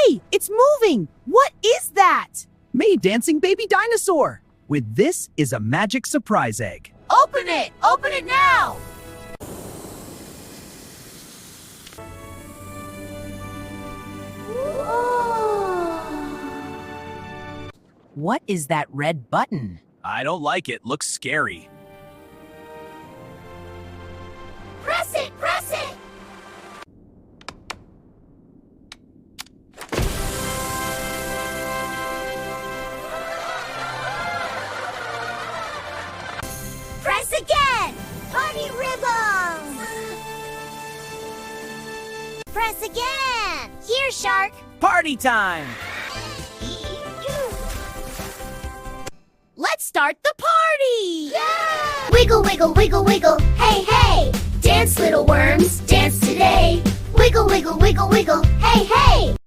Hey, it's moving! What is that? Me, dancing baby dinosaur! With this is a magic surprise egg. Open it! Open it now! What is that red button? I don't like it. Looks scary. Press it! Press it! Press again! Party ribbons! Press again! Here, Shark! Party time! Let's start the party! Yeah! Wiggle, wiggle, wiggle, wiggle, hey, hey! Dance, little worms, dance today! Wiggle, wiggle, wiggle, wiggle, hey, hey!